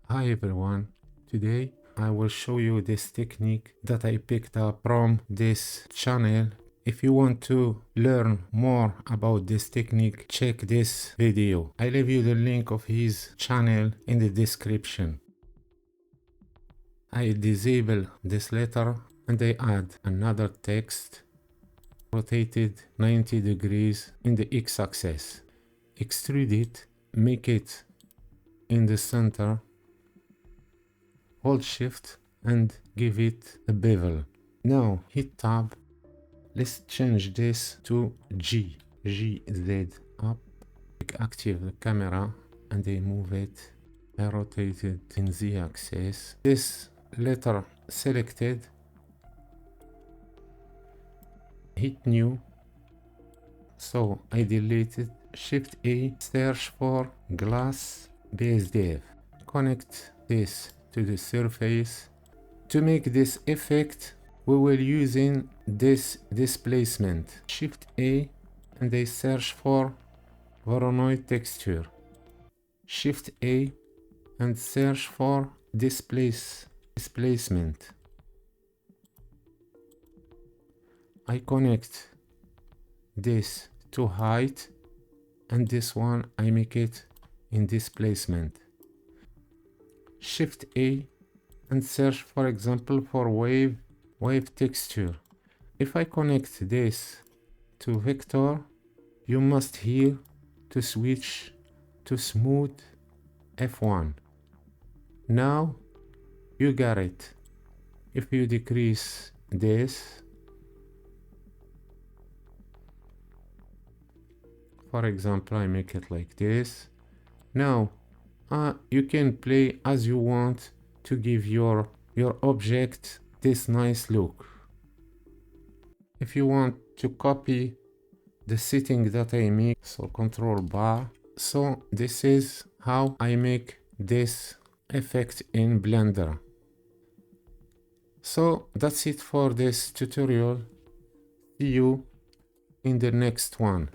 Hi everyone, today I will show you this technique that I picked up from this channel. If you want to learn more about this technique, check this video. I leave you the link of his channel in the description. I disable this letter and I add another text rotated 90 degrees in the x-axis. Extrude it, make it in the center. Hold shift and give it a bevel. Now hit tab. Let's change this to G. GZ up. Active the camera and I move it. I rotate it in Z axis. This letter selected. Hit new. So I deleted. Shift A. Search for glass base dev. Connect this to the surface. To make this effect, we will using this displacement. Shift A and I search for Voronoi texture. Shift A and search for displacement. I connect this to height and this one I make it in displacement. Shift A and search, for example, for wave texture. If I connect this to vector, you must here to switch to smooth F1. Now you got it. If you decrease this, for example, I make it like this. Now you can play as you want to give your object this nice look. If you want to copy the setting that I make, so control bar. So this is how I make this effect in Blender. So that's it for this tutorial. See you in the next one.